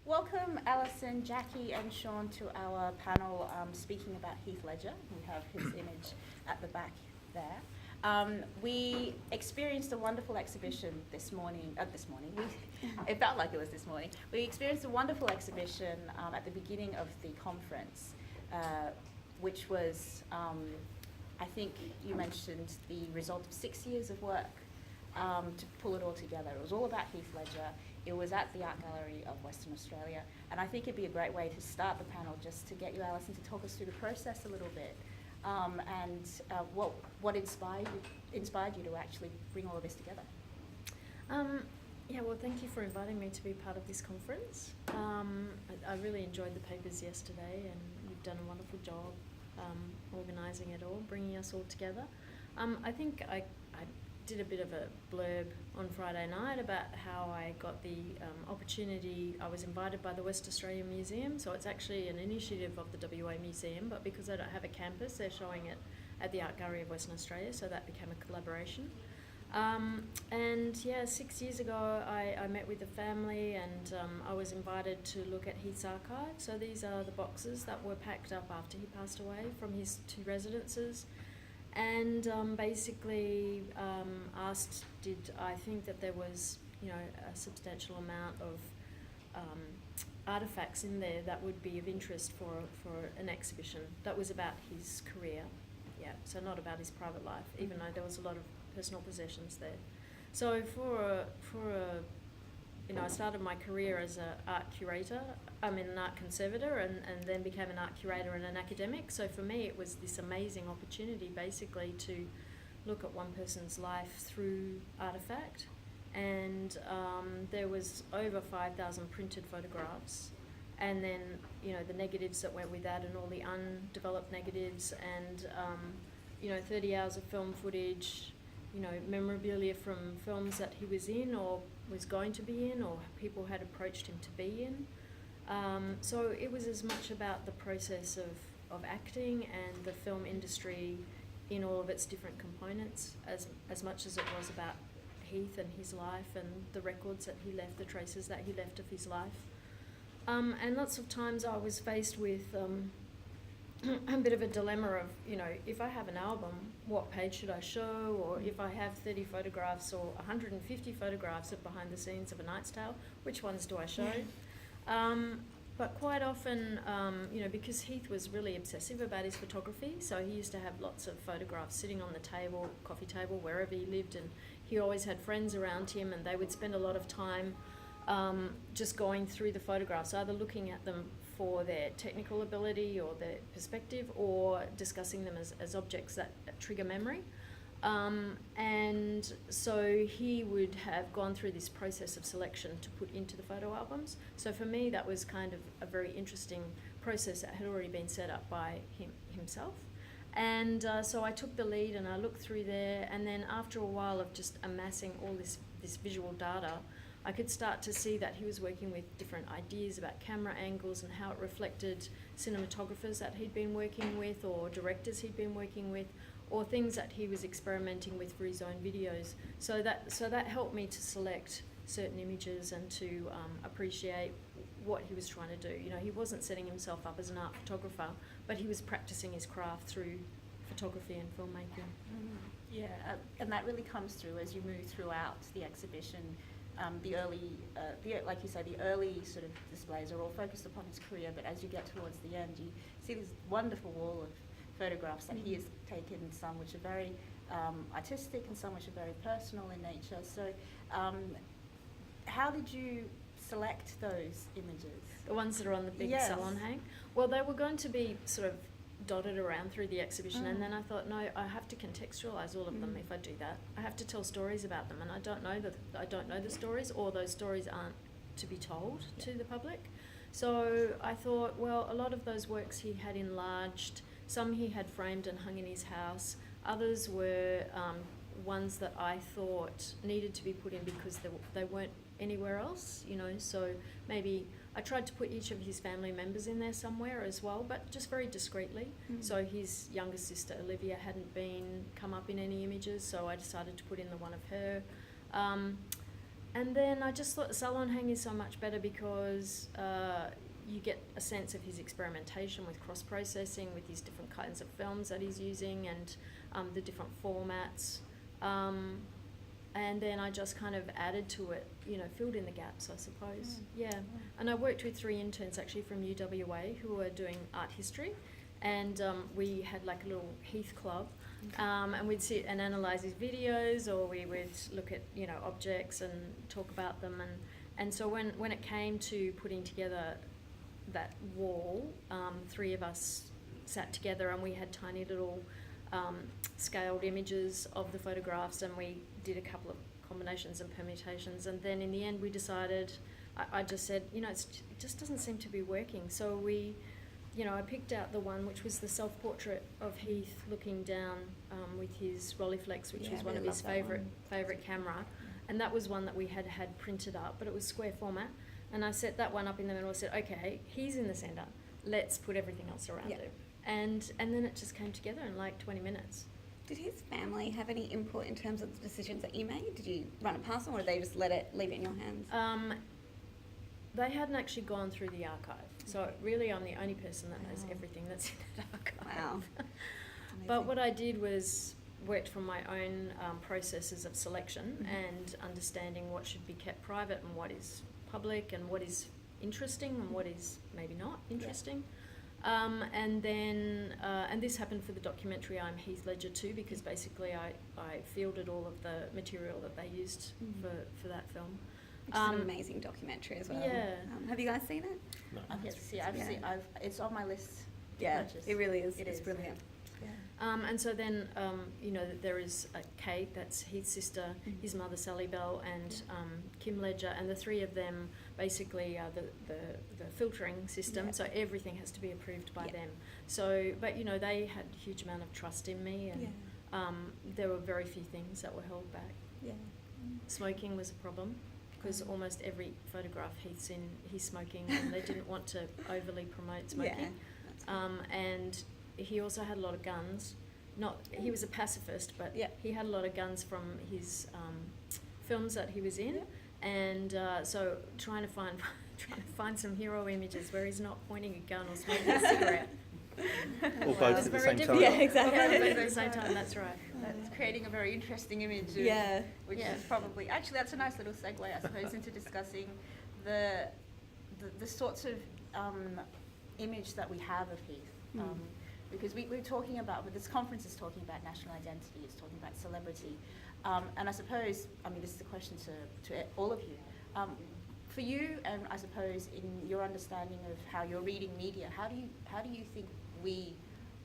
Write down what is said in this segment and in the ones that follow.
Welcome Alison, Jackie and Sean to our panel speaking about Heath Ledger. We have his image at the back there. We experienced a wonderful exhibition this morning. It felt like it was this morning. We experienced a wonderful exhibition at the beginning of the conference, which was, I think you mentioned, the result of 6 years of work to pull it all together. It was all about Heath Ledger. It was at the Art Gallery of Western Australia, and I think it'd be a great way to start the panel just to get you, Alison, to talk us through the process a little bit, and what inspired you to actually bring all of this together. Yeah, well, thank you for inviting me to be part of this conference. I really enjoyed the papers yesterday, and you've done a wonderful job organising it all, bringing us all together. I think I did a bit of a blurb on Friday night about how I got the opportunity. I was invited by the West Australian Museum, so it's actually an initiative of the WA Museum, but because they don't have a campus, they're showing it at the Art Gallery of Western Australia, so that became a collaboration. And yeah, 6 years ago I met with the family, and I was invited to look at Heath's archive. So these are the boxes that were packed up after he passed away from his 2 residences. And basically asked, did I think that there was, a substantial amount of artefacts in there that would be of interest for an exhibition that was about his career. Yeah, so not about his private life, even though there was a lot of personal possessions there. So I started my career as an art curator, an art conservator, and then became an art curator and an academic. So for me, it was this amazing opportunity basically to look at one person's life through artefact. And there was over 5,000 printed photographs. And then, the negatives that went with that, and all the undeveloped negatives, and, 30 hours of film footage, memorabilia from films that he was in or was going to be in, or people had approached him to be in. So it was as much about the process of acting and the film industry in all of its different components as much as it was about Heath and his life and the records that he left, the traces that he left of his life. And lots of times I was faced with a bit of a dilemma of, if I have an album, what page should I show? Or if I have 30 photographs or 150 photographs of behind the scenes of A Knight's Tale, which ones do I show? But quite often, because Heath was really obsessive about his photography, so he used to have lots of photographs sitting on the table, coffee table, wherever he lived, and he always had friends around him, and they would spend a lot of time just going through the photographs, either looking at them for their technical ability or their perspective, or discussing them as objects that trigger memory. And so he would have gone through this process of selection to put into the photo albums. So for me, that was kind of a very interesting process that had already been set up by himself. And so I took the lead and I looked through there, and then after a while of just amassing all this visual data, I could start to see that he was working with different ideas about camera angles and how it reflected cinematographers that he'd been working with, or directors he'd been working with, or things that he was experimenting with for his own videos. So that helped me to select certain images and to appreciate what he was trying to do. He wasn't setting himself up as an art photographer, but he was practicing his craft through photography and filmmaking. Yeah, and that really comes through as you move throughout the exhibition. The early, like you say, the early sort of displays are all focused upon his career, but as you get towards the end, you see this wonderful wall of photographs that he has taken, some which are very artistic and some which are very personal in nature. So how did you select those images? The ones that are on the big salon hang? Well, they were going to be sort of dotted around through the exhibition, and then I thought, no, I have to contextualise all of them if I do that. I have to tell stories about them, and I don't know the stories, or those stories aren't to be told to the public. So I thought, well, a lot of those works he had enlarged. Some he had framed and hung in his house. Others were ones that I thought needed to be put in because they weren't anywhere else, so maybe I tried to put each of his family members in there somewhere as well, but just very discreetly. So his younger sister Olivia hadn't come up in any images, so I decided to put in the one of her. And then I just thought the salon hang is so much better because you get a sense of his experimentation with cross-processing, with his different kinds of films that he's using, and the different formats. And then I just kind of added to it, filled in the gaps, I suppose. Yeah. And I worked with 3 interns actually from UWA who were doing art history. And we had like a little Heath club. And we'd sit and analyse his videos, or we would look at, objects and talk about them. And so when it came to putting together that wall, 3 of us sat together and we had tiny little scaled images of the photographs, and we did a couple of combinations and permutations, and then in the end we decided, I just said, it just doesn't seem to be working. So we, I picked out the one which was the self-portrait of Heath looking down with his Rolleiflex, which was one of his favourite camera, and that was one that we had printed up, but it was square format, and I set that one up in the middle. I said, okay, he's in the centre, let's put everything else around it. And then it just came together in like 20 minutes. Did his family have any input in terms of the decisions that you made? Did you run it past them, or did they just leave it in your hands? They hadn't actually gone through the archive, so really I'm the only person that knows everything that's in that archive. Wow. But what I did was worked from my own processes of selection and understanding what should be kept private and what is public and what is interesting and what is maybe not interesting. And then, and this happened for the documentary I'm Heath Ledger too, because basically I fielded all of the material that they used for that film. Which is an amazing documentary as well. Yeah. Have you guys seen it? No. I've yet to see it. It's on my list. Yeah, purchase. it really is. It's is brilliant. Yeah. And so then, there is Kate, that's Heath's sister, his mother Sally Bell, and Kim Ledger, and the 3 of them basically are the filtering system, so everything has to be approved by them. So, but they had a huge amount of trust in me, and there were very few things that were held back. Yeah. Smoking was a problem, because almost every photograph Heath's in, he's smoking, and they didn't want to overly promote smoking. And he also had a lot of guns. He was a pacifist, but he had a lot of guns from his films that he was in, and so trying to find some hero images where he's not pointing a gun or smoking a cigarette. Or both at the same time. Yeah, exactly. Both at the same time. That's right. That's creating a very interesting image. Which is probably actually that's a nice little segue, I suppose, into discussing the sorts of image that we have of Heath. Because we're talking about, but this conference is talking about national identity, it's talking about celebrity, and I suppose, this is a question to all of you. For you, and I suppose in your understanding of how you're reading media, how do you think we,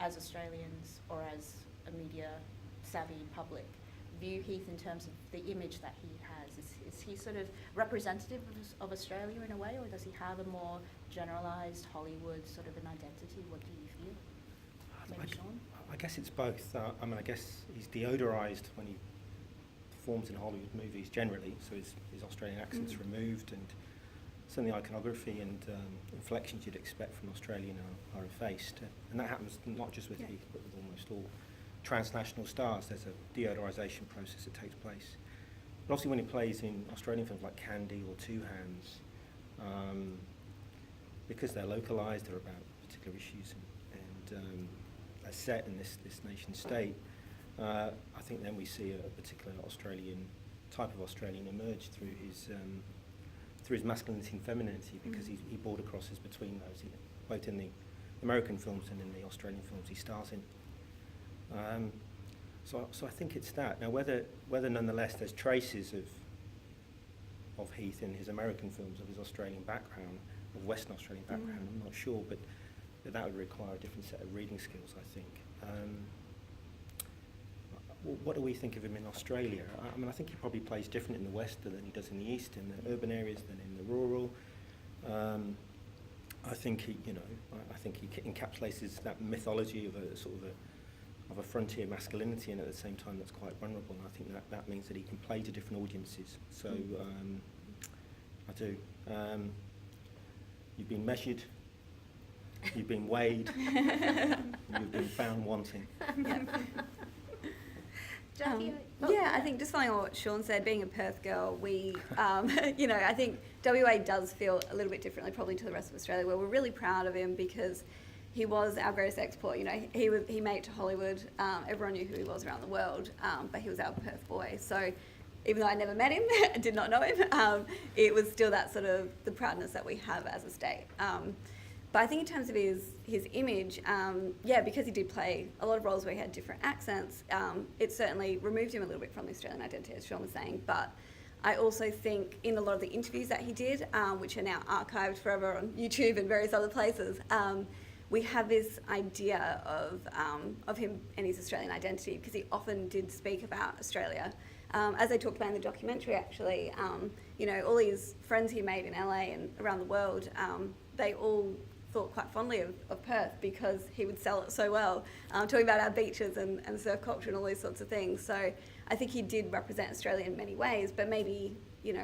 as Australians or as a media savvy public, view Heath in terms of the image that he has? Is he sort of representative of Australia in a way, or does he have a more generalised Hollywood sort of an identity? What do you feel? Maybe Sean? I guess it's both. I guess he's deodorised when he performs in Hollywood movies generally, so his Australian accent's removed, and some of the iconography and inflections you'd expect from Australian are effaced. And that happens not just with Heath, but with almost all transnational stars. There's a deodorisation process that takes place. But obviously when he plays in Australian films like Candy or Two Hands, because they're localised, they're about particular issues and are set in this nation state, I think then we see a particular type of Australian emerge through his masculinity and femininity, because he border crosses between those, both in the American films and in the Australian films he stars in. So I think it's that. Now whether nonetheless there's traces of Heath in his American films, of his Australian background, of Western Australian background, I'm not sure, but that would require a different set of reading skills, I think. What do we think of him in Australia? I think he probably plays different in the West than he does in the East, in the urban areas than in the rural. I think he encapsulates that mythology of a sort of a frontier masculinity, and at the same time that's quite vulnerable. And I think that means that he can play to different audiences. So I do. You've been measured. You've been weighed. You've been found wanting. Jackie? I think just following on what Sean said, being a Perth girl, we, I think WA does feel a little bit differently probably to the rest of Australia, where we're really proud of him because he was our greatest export. He made it to Hollywood. Everyone knew who he was around the world, but he was our Perth boy. So even though I never met him, I did not know him, it was still that sort of the proudness that we have as a state. But I think in terms of his image, because he did play a lot of roles where he had different accents, it certainly removed him a little bit from the Australian identity, as Sean was saying. But I also think in a lot of the interviews that he did, which are now archived forever on YouTube and various other places, we have this idea of him and his Australian identity, because he often did speak about Australia. As I talked about in the documentary, actually, all his friends he made in LA and around the world, they all thought quite fondly of Perth because he would sell it so well, talking about our beaches and surf culture and all these sorts of things. So I think he did represent Australia in many ways, but maybe, in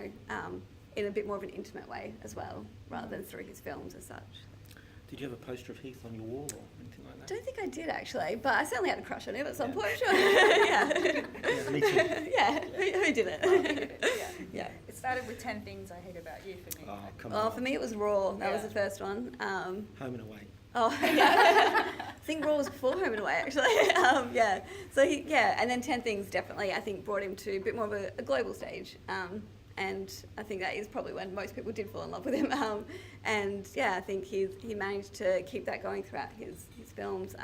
a bit more of an intimate way as well, rather than through his films as such. Did you have a poster of Heath on your wall or anything like that? I don't think I did, actually, but I certainly had a crush on him at some point. Yeah, me too. Yeah, who didn't? Yeah. It started with 10 Things I Hate About You for me. Oh, come Well, on. for me it was Raw. That was the first one. Home and Away. Oh, yeah. I think Raw was before Home and Away, actually. So, and then 10 Things definitely, I think, brought him to a bit more of a global stage. And I think that is probably when most people did fall in love with him. I think he managed to keep that going throughout his films,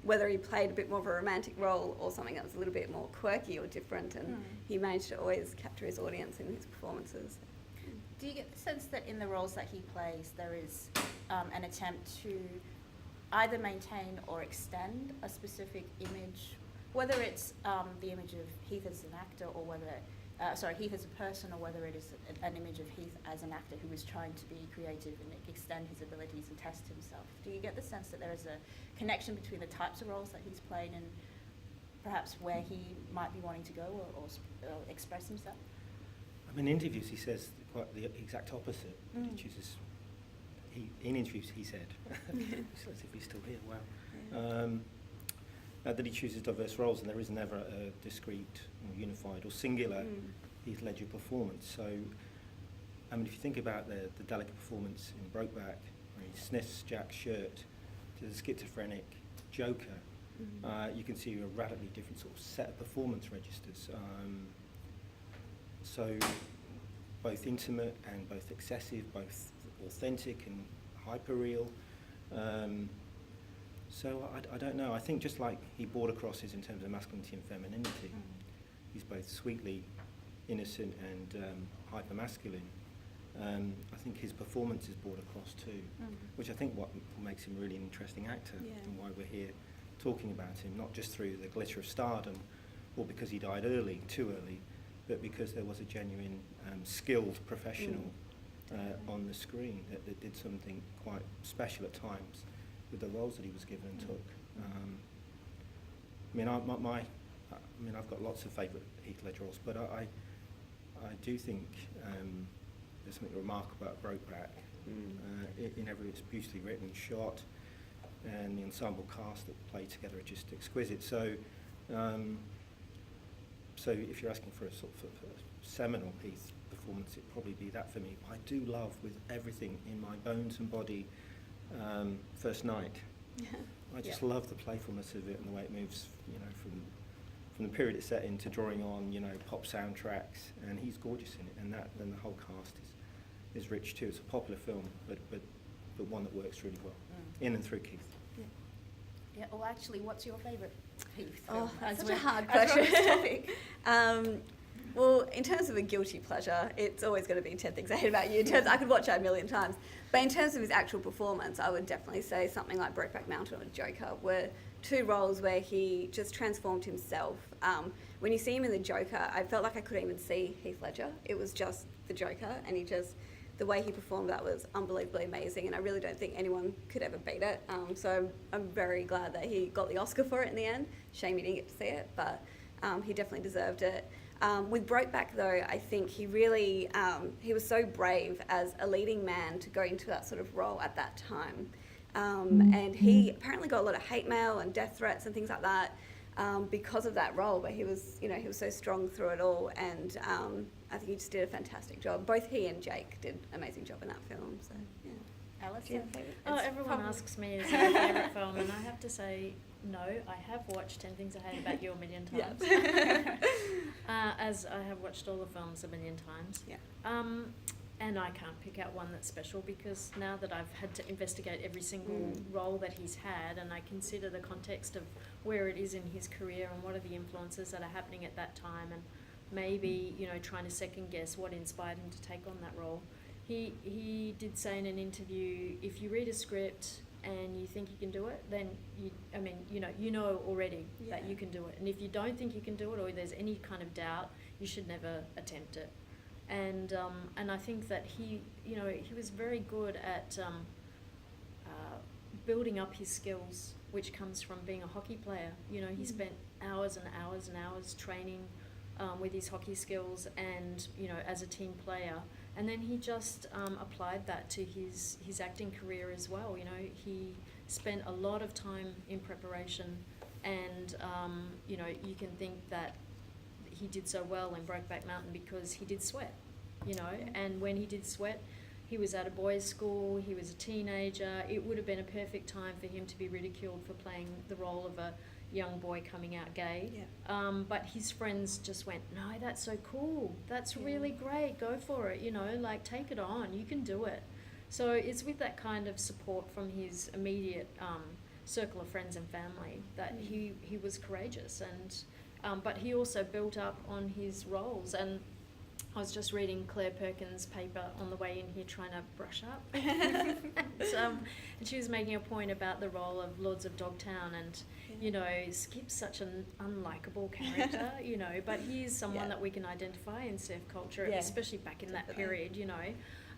whether he played a bit more of a romantic role or something that was a little bit more quirky or different, and he managed to always capture his audience in his performances. Do you get the sense that in the roles that he plays, there is an attempt to either maintain or extend a specific image, whether it's the image of Heath as an actor or whether Heath as a person, or whether it is an image of Heath as an actor who is trying to be creative and extend his abilities and test himself? Do you get the sense that there is a connection between the types of roles that he's played and perhaps where he might be wanting to go or express himself? I mean, in interviews he says quite the exact opposite. He chooses. In interviews he said, as if he's still here. Wow. That he chooses diverse roles, and there is never a discrete, or unified, or singular Heath Ledger performance. So, I mean, if you think about the delicate performance in Brokeback, where he sniffs Jack's shirt, to the schizophrenic Joker, you can see a radically different sort of set of performance registers. So, both intimate and both excessive, both authentic and hyper-real. So I don't know. I think just like he border crosses in terms of masculinity and femininity, he's both sweetly innocent and hyper-masculine. I think his performance is border cross too, which I think what makes him really an interesting actor and why we're here talking about him, not just through the glitter of stardom or because he died too early, but because there was a genuine skilled professional on the screen that did something quite special at times with the roles that he was given and took. I've got lots of favourite Heath Ledger roles, but I do think there's something remarkable about Brokeback. In every, it's beautifully written, shot, and the ensemble cast that play together are just exquisite. So if you're asking for a sort of a seminal Heath performance, it'd probably be that for me. I do love with everything in my bones and body First Night. I just love the playfulness of it and the way it moves, from the period it's set in to drawing on, pop soundtracks, and he's gorgeous in it, and the whole cast is rich too. It's a popular film, but one that works really well in and through Keith. Yeah. Well, actually, what's your favourite Heath? Oh, that's such a hard question. Well, in terms of a guilty pleasure, it's always going to be 10 Things I Hate About You. I could watch that a million times. But in terms of his actual performance, I would definitely say something like Brokeback Mountain or Joker were two roles where he just transformed himself. When you see him in the Joker, I felt like I couldn't even see Heath Ledger. It was just the Joker, and the way he performed that was unbelievably amazing, and I really don't think anyone could ever beat it. So I'm very glad that he got the Oscar for it in the end. Shame he didn't get to see it, but he definitely deserved it. With Brokeback, though, I think he really, he was so brave as a leading man to go into that sort of role at that time. And he apparently got a lot of hate mail and death threats and things like that. because of that role, but he was, you know, he was so strong through it all, and I think he just did a fantastic job. Both he and Jake did an amazing job in that film. So yeah. Alice, Do you have a favourite? Oh, It's everyone probably- asks me is my favourite film, and I have to say no. I have watched 10 Things I Hate About You a million times, as I have watched all the films a million times. Yeah. And I can't pick out one that's special, because now that I've had to investigate every single role that he's had, and I consider the context of where it is in his career and what are the influences that are happening at that time, and maybe, you know, trying to second guess what inspired him to take on that role. He did say in an interview, if you read a script and you think you can do it, then you know already that Yeah. you can do it. And if you don't think you can do it, or there's any kind of doubt, you should never attempt it. And I think that he was very good at building up his skills, which comes from being a hockey player. You know, he spent hours and hours and hours training with his hockey skills, and, you know, as a team player. And then he just applied that to his acting career as well. You know, he spent a lot of time in preparation, and, you know, you can think that he did so well in Brokeback Mountain because he did sweat, you know, and when he did sweat, he was at a boys' school, he was a teenager. It would have been a perfect time for him to be ridiculed for playing the role of a young boy coming out gay. Yeah. But his friends just went, no, that's so cool. That's really great. Go for it. You know, like, take it on. You can do it. So it's with that kind of support from his immediate circle of friends and family that he was courageous. And but he also built up on his roles. And I was just reading Claire Perkins' paper on the way in here, trying to brush up. And she was making a point about the role of Lords of Dogtown, and, you know, Skip's such an unlikable character, you know, but he is someone that we can identify in surf culture, especially back in that period, you know.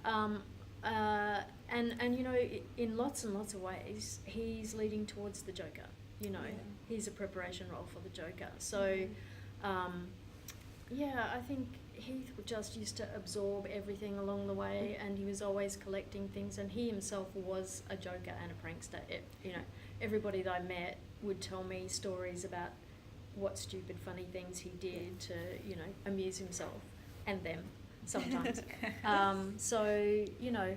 And you know, in lots and lots of ways, he's leading towards the Joker, you know. He's a preparation role for the Joker. So, I think Heath just used to absorb everything along the way, and he was always collecting things, and he himself was a joker and a prankster. You know, everybody that I met would tell me stories about what stupid, funny things he did to, you know, amuse himself and them sometimes. So, you know,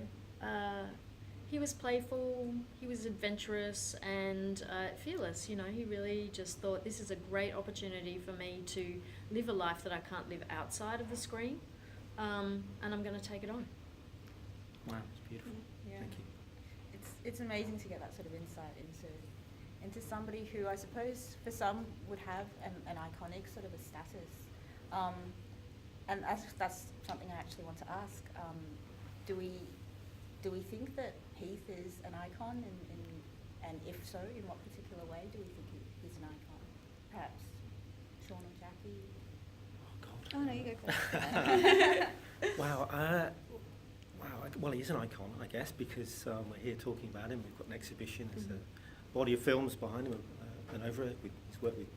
he was playful, he was adventurous, and fearless. You know, he really just thought, this is a great opportunity for me to live a life that I can't live outside of the screen, and I'm going to take it on. Wow, it's beautiful. Yeah. Thank you. It's amazing to get that sort of insight into somebody who I suppose for some would have an iconic sort of a status. And that's something I actually want to ask. Do we think that Heath is an icon, and if so, in what particular way do we think he's an icon? Perhaps Sean or Jackie? Oh, God. Oh no, you go first. Wow. Well, he's an icon, I guess, because we're here talking about him. We've got an exhibition. There's a body of films behind him and over it. He's worked with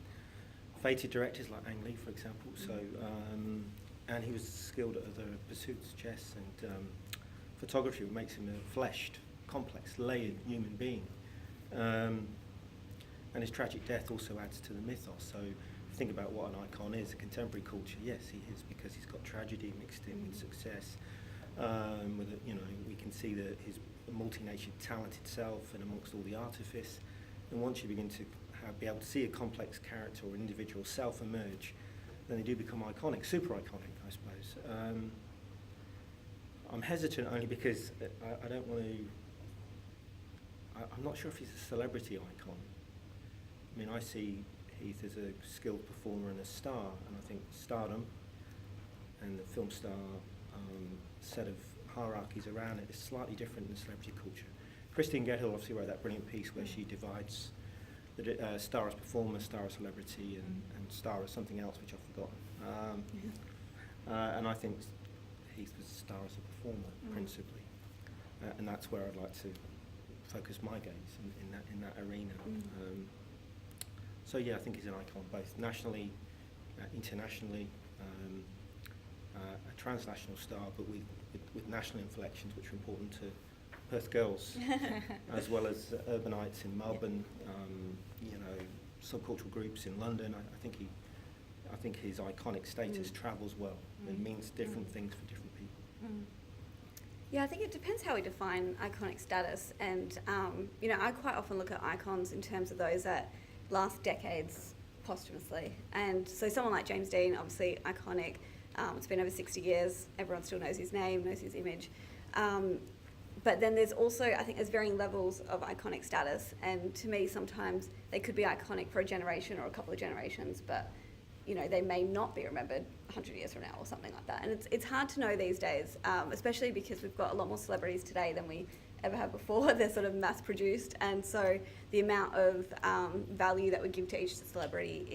fated directors like Ang Lee, for example. So, and he was skilled at other pursuits, chess and photography, which makes him a fleshed, complex, layered human being. And his tragic death also adds to the mythos. So, if you think about what an icon is, a contemporary culture, yes, he is, because he's got tragedy mixed in with success. We can see that his multi-natured, talented self, and amongst all the artifice. And once you begin to be able to see a complex character or individual self emerge, then they do become iconic, super iconic, I suppose. I'm hesitant only because I don't want to. I'm not sure if he's a celebrity icon. I mean, I see Heath as a skilled performer and a star, and I think stardom and the film star set of hierarchies around it is slightly different than celebrity culture. Christine Gethill obviously wrote that brilliant piece where she divides the star as performer, star as celebrity, and star as something else which I've forgotten. And I think Heath was a star as a performer principally, and that's where I'd like to focus my gaze in that arena. So yeah, I think he's an icon both nationally, internationally. A transnational star, but with national inflections, which are important to Perth girls, as well as urbanites in Melbourne, subcultural groups in London. I think his iconic status travels well. It means different things for different people. Yeah, I think it depends how we define iconic status. And, you know, I quite often look at icons in terms of those that last decades posthumously. And so someone like James Dean, obviously iconic. It's been over 60 years. Everyone still knows his name, knows his image. But then there's also, I think there's varying levels of iconic status. And to me, sometimes they could be iconic for a generation or a couple of generations, but you know, they may not be remembered 100 years from now or something like that. And it's hard to know these days, especially because we've got a lot more celebrities today than we ever have before. They're sort of mass produced. And so the amount of value that we give to each celebrity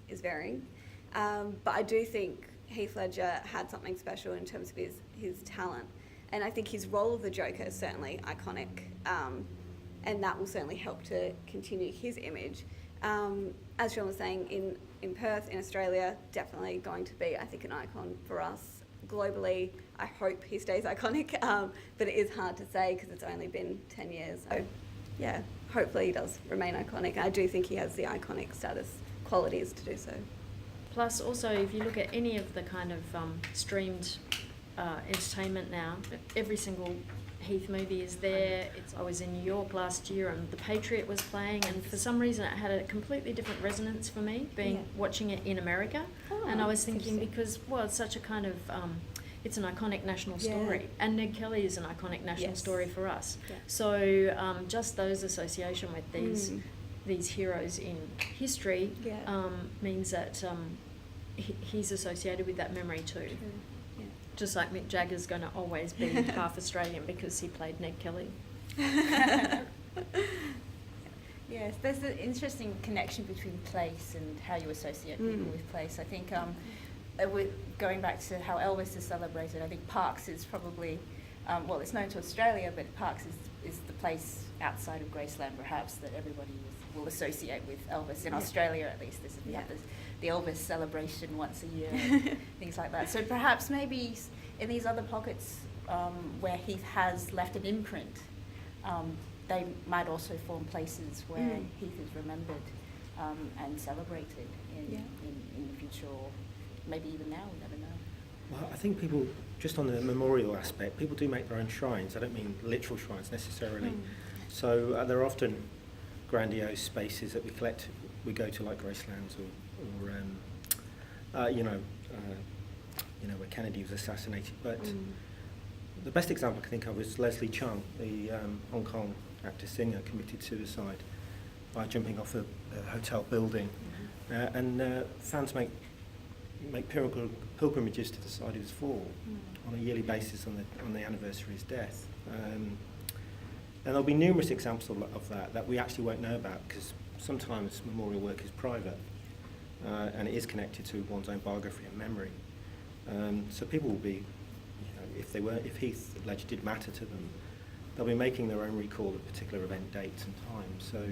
is varying. But I do think Heath Ledger had something special in terms of his talent. And I think his role of the Joker is certainly iconic. And that will certainly help to continue his image. As Sean was saying, in Perth, in Australia, definitely going to be, I think, an icon for us. Globally, I hope he stays iconic, but it is hard to say because it's only been 10 years. So, yeah, hopefully he does remain iconic. I do think he has the iconic status qualities to do so. Plus, also, if you look at any of the kind of streamed entertainment now, every single Heath movie is there. I was in New York last year and The Patriot was playing, and for some reason it had a completely different resonance for me watching it in America. And I was thinking because, well, it's such a kind of, it's an iconic national story, and Ned Kelly is an iconic national story for us. Yeah. So just those association with these heroes in history means that he's associated with that memory too. Just like Mick Jagger's going to always be half Australian because he played Ned Kelly. Yes, there's an interesting connection between place and how you associate people with place. I think going back to how Elvis is celebrated, I think Parks is probably, well, it's known to Australia, but Parks is the place outside of Graceland perhaps that everybody will associate with Elvis. In Australia at least, we have the Elvis celebration once a year, and things like that. So perhaps maybe in these other pockets where Heath has left an imprint, they might also form places where Heath is remembered and celebrated in the future, or maybe even now, we never know. Well, I think people, just on the memorial aspect, people do make their own shrines. I don't mean literal shrines necessarily. So there are often grandiose spaces that we go to, like Gracelands or where Kennedy was assassinated. But the best example I can think of is Leslie Chung, the Hong Kong actor singer, committed suicide by jumping off a hotel building. And fans make pilgrimages to the site of his fall on a yearly basis on the anniversary of his death. And there'll be numerous examples of that we actually won't know about, because sometimes memorial work is private and it is connected to one's own biography and memory. So people will be, if Heath Ledger did matter to them, they'll be making their own recall of particular event dates and times. So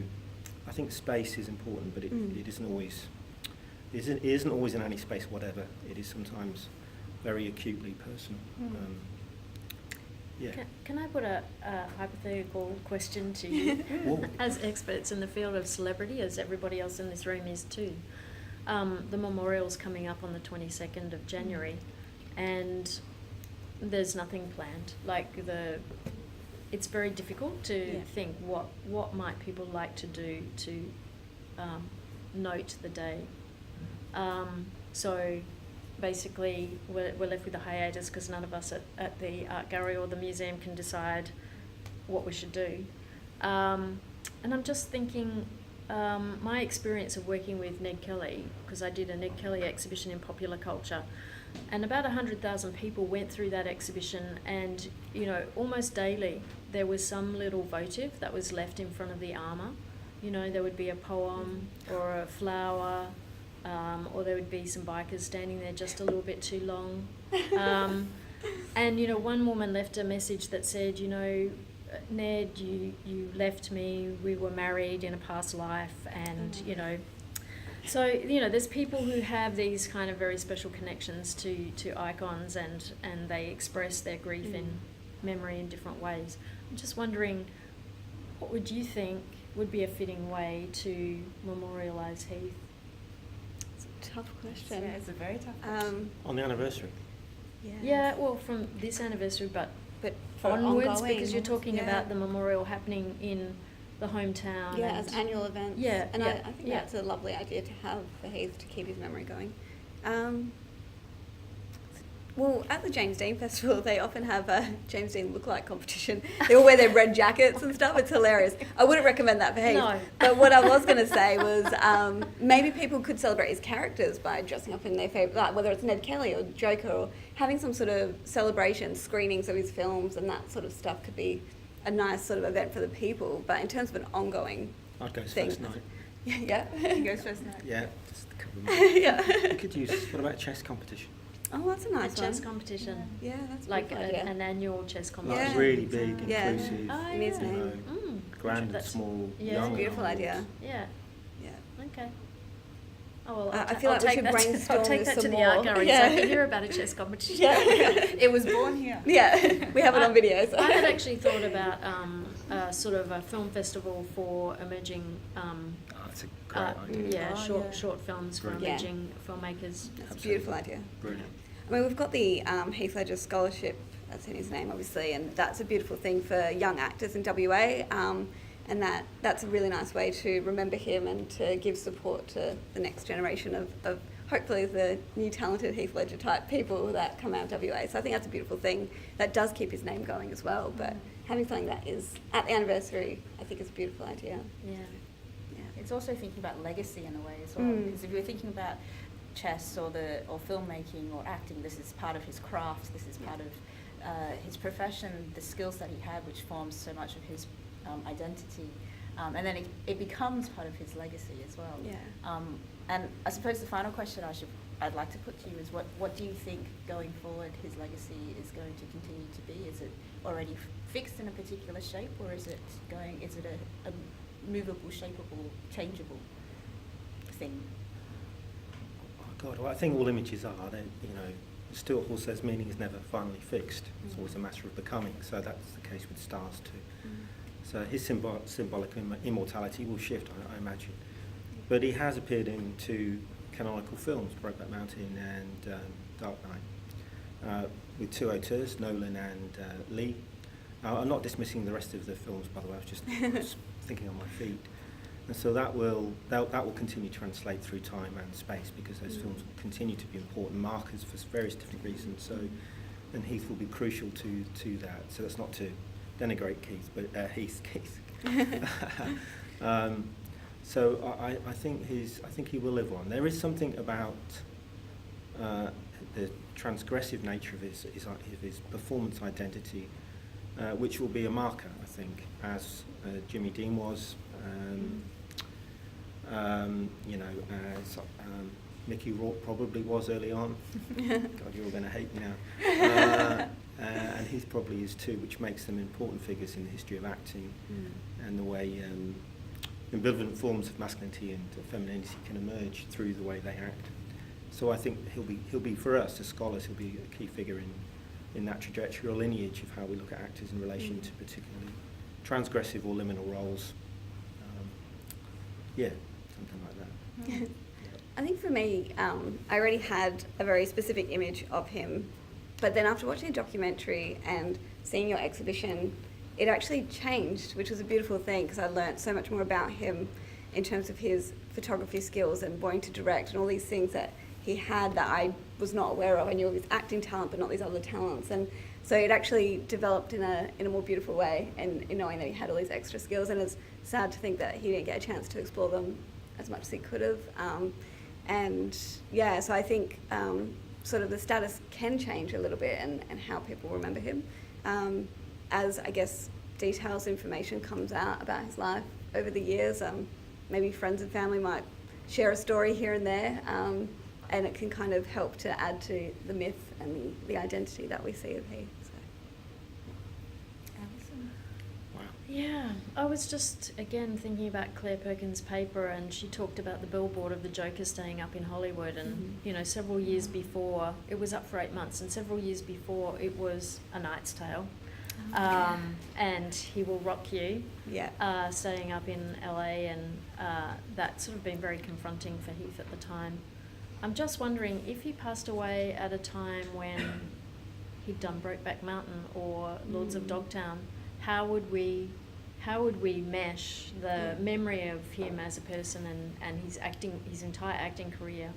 I think space is important, but it isn't always. It isn't always in any space, whatever. It is sometimes very acutely personal. Can I put a hypothetical question to you? As experts in the field of celebrity, as everybody else in this room is too. The memorial's coming up on the 22nd of January, and there's nothing planned. It's very difficult to think what might people like to do to note the day. So basically we're left with a hiatus because none of us at the art gallery or the museum can decide what we should do. And I'm just thinking, my experience of working with Ned Kelly, because I did a Ned Kelly exhibition in popular culture, and about 100,000 people went through that exhibition, and almost daily there was some little votive that was left in front of the armour. There would be a poem or a flower, or there would be some bikers standing there just a little bit too long. And one woman left a message that said, Ned, you left me, we were married in a past life, and so there's people who have these kind of very special connections to icons, and they express their grief in memory in different ways. I'm just wondering, what would you think would be a fitting way to memorialise Heath? It's a tough question. Yeah, it's a very tough question. On the anniversary. Yeah, well, from this anniversary, but for onwards, ongoing, because you're talking yeah. about the memorial happening in the hometown. Yeah, and as annual events. Yeah, and yeah, I think yeah. that's a lovely idea to have for Heath to keep his memory going. Well, at the James Dean Festival, they often have a James Dean lookalike competition. They all wear their red jackets and stuff. It's hilarious. I wouldn't recommend that for Heath. No. But what I was going to say was maybe people could celebrate his characters by dressing up in their favourite, like whether it's Ned Kelly or Joker, or having some sort of celebration, screenings of his films, and that sort of stuff could be a nice sort of event for the people. But in terms of an ongoing I'd go thing, first night. yeah, He goes first night. Yeah, just a couple of minutes. yeah. You could use, what about chess competition? Oh, that's a A nice chess one. competition. Yeah, that's a Like beautiful idea. an annual chess Like Yeah. competition. really big, Yeah. inclusive, Oh, In his yeah. you know, name. Mm. grand and That's- small, yeah. young It's a and beautiful old. idea. Yeah. Yeah. Okay. Oh well, I I'll feel I'll like we take should that brainstorm I'll take this that to some the more. art gallery so Yeah. I can hear about a chess competition. Yeah. It was born here. Yeah, we have it on video. So. I had actually thought about sort of a film festival for emerging, Oh, that's a great idea. Oh, yeah. short films for Brilliant. Yeah. emerging filmmakers. That's a beautiful idea. Brilliant. I mean, we've got the Heath Ledger Scholarship, that's in his name, obviously, and that's a beautiful thing for young actors in WA, and that's a really nice way to remember him and to give support to the next generation of hopefully the new talented Heath Ledger type people that come out of WA. So I think that's a beautiful thing that does keep his name going as well, but having something that is at the anniversary, I think is a beautiful idea. Yeah. Yeah. It's also thinking about legacy in a way as well. Mm. Because if you're thinking about chess or filmmaking or acting, this is part of his craft. This is part of his profession, the skills that he had, which forms so much of his identity. And then it becomes part of his legacy as well. Yeah. And I suppose the final question I'd like to put to you is what do you think going forward his legacy is going to continue to be? Is it already fixed in a particular shape, or is it a movable, shapeable, changeable thing? Oh God, well, I think all images are. They, you know, Stuart Hall says meaning is never finally fixed. It's always a matter of becoming. So that's the case with stars too. So his symbolic immortality will shift, I imagine. But he has appeared in two canonical films, Brokeback Mountain and Dark Knight, with two auteurs, Nolan and Lee. I'm not dismissing the rest of the films, by the way. I was thinking on my feet. And so that will continue to translate through time and space, because those films will continue to be important markers for various different reasons. So, and Heath will be crucial to that. So that's not to denigrate Keith, but Heath. So I think he will live on. There is something about the transgressive nature of his performance identity, which will be a marker, I think, as Jimmy Dean was. You know, as Mickey Rourke probably was early on. God, you're all going to hate me now. And Heath probably is too, which makes them important figures in the history of acting and the way ambivalent forms of masculinity and femininity can emerge through the way they act. So I think he'll be for us as scholars, he'll be a key figure in that trajectory or lineage of how we look at actors in relation to particularly transgressive or liminal roles. Yeah, something like that. I think for me, I already had a very specific image of him, but then after watching a documentary and seeing your exhibition, it actually changed, which was a beautiful thing, because I learnt so much more about him in terms of his photography skills and wanting to direct and all these things that he had that I was not aware of. I knew of his acting talent, but not these other talents. And so it actually developed in a more beautiful way, and in knowing that he had all these extra skills. And it's sad to think that he didn't get a chance to explore them as much as he could have. And yeah, so I think sort of the status can change a little bit, and how people remember him. As, I guess, details, information comes out about his life over the years. Maybe friends and family might share a story here and there, and it can kind of help to add to the myth and the identity that we see of Heath. So. Allison? Wow. Yeah, I was just, again, thinking about Claire Perkins' paper, and she talked about the billboard of the Joker staying up in Hollywood, and, you know, several years before, it was up for 8 months, and several years before, it was A Knight's Tale. and he will rock you. Yeah. Staying up in LA, and that sort of been very confronting for Heath at the time. I'm just wondering if he passed away at a time when he'd done Brokeback Mountain or Lords of Dogtown, how would we mesh the memory of him as a person and his entire acting career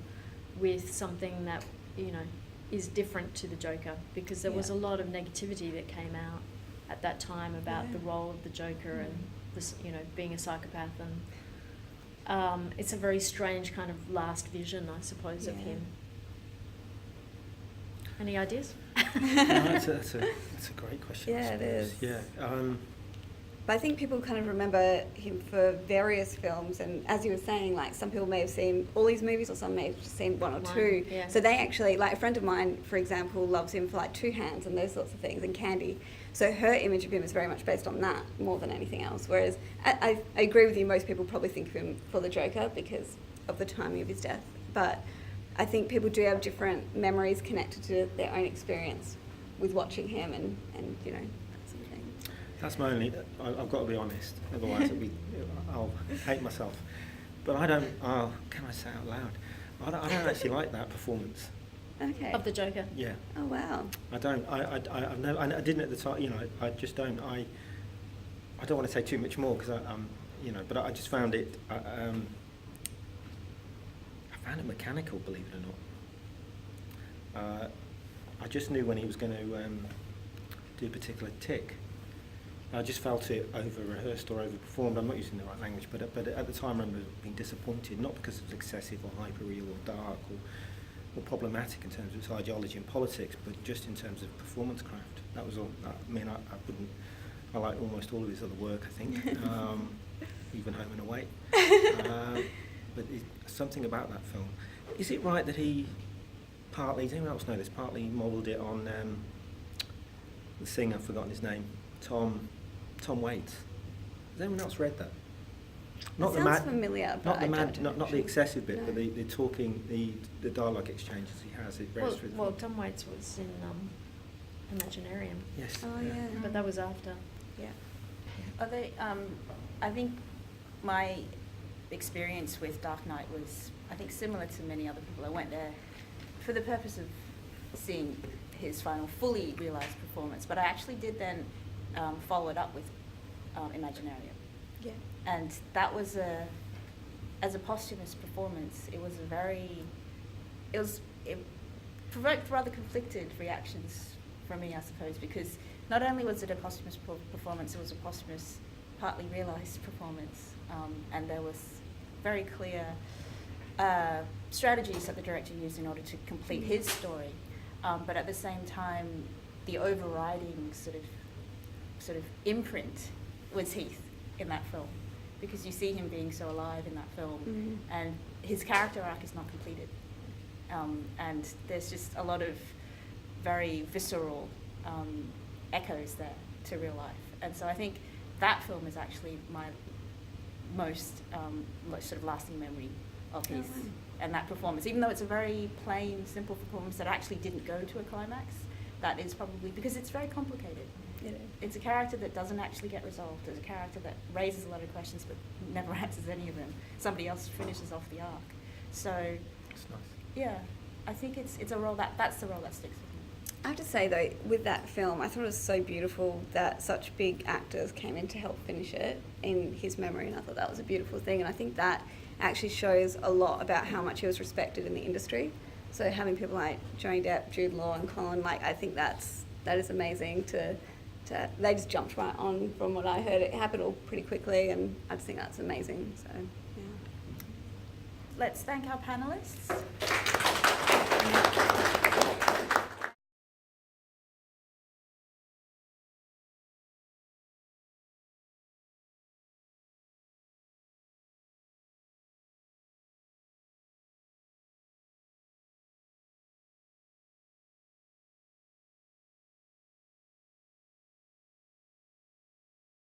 with something that, you know, is different to the Joker? Because there was a lot of negativity that came out at that time about the role of the Joker and this, you know, being a psychopath, and it's a very strange kind of last vision, I suppose, of him. Any ideas? No, that's a great question. I Yeah, it suppose. is. Yeah. But I think people kind of remember him for various films, and as you were saying, like, some people may have seen all these movies, or some may have just seen one or two. Yeah. So they actually, like, a friend of mine, for example, loves him for like Two Hands and those sorts of things, and Candy. So her image of him is very much based on that more than anything else. Whereas I agree with you, most people probably think of him for the Joker because of the timing of his death. But I think people do have different memories connected to their own experience with watching him, and you know, that sort of thing. That's my only. I've got to be honest. Otherwise, I'll hate myself. But I don't. Can I say out loud? I don't actually like that performance. Okay. Of the Joker. Yeah. Oh wow. I don't. I've never. I didn't at the time. You know. I just don't. I don't want to say too much more because you know. But I just found it. I found it mechanical, believe it or not. I just knew when he was going to do a particular tick. I just felt it over-rehearsed or over-performed. I'm not using the right language, but at the time I remember being disappointed, not because it was excessive or hyper-real or dark or problematic in terms of its ideology and politics, but just in terms of performance craft. That was all. I mean, I like almost all of his other work, I think, even Home and Away. But something about that film. Is it right that he partly, does anyone else know this, partly modelled it on the singer, I've forgotten his name, Tom Waits? Has anyone else read that? Not It sounds familiar, but not the excessive bit, but the talking, the dialogue exchanges he has. It Well, runs through the film. Tom Waits was in Imaginarium, Yes. Oh yeah. but that was after. Yeah. Are they, I think my experience with Dark Knight was, I think, similar to many other people. I went there for the purpose of seeing his final fully realised performance, but I actually did then follow it up with Imaginarium. Yeah. And that was as a posthumous performance, it provoked rather conflicted reactions from me, I suppose, because not only was it a posthumous performance, it was a posthumous, partly realised performance, and there was very clear strategies that the director used in order to complete his story, but at the same time, the overriding sort of imprint was Heath in that film, because you see him being so alive in that film, and his character arc is not completed, and there's just a lot of very visceral echoes there to real life, and so I think that film is actually my most sort of lasting memory of Heath and that performance, even though it's a very plain, simple performance that actually didn't go to a climax. That is probably because it's very complicated. It's a character that doesn't actually get resolved. It's a character that raises a lot of questions but never answers any of them. Somebody else finishes off the arc. So, That's nice. yeah, I think it's a role that's the role that sticks with me. I have to say though, with that film, I thought it was so beautiful that such big actors came in to help finish it in his memory, and I thought that was a beautiful thing. And I think that actually shows a lot about how much he was respected in the industry. So having people like Johnny Depp, Jude Law, and Colin, like, I think that is amazing. They just jumped right on from what I heard. It happened all pretty quickly, and I just think that's amazing. So, yeah. Let's thank our panelists.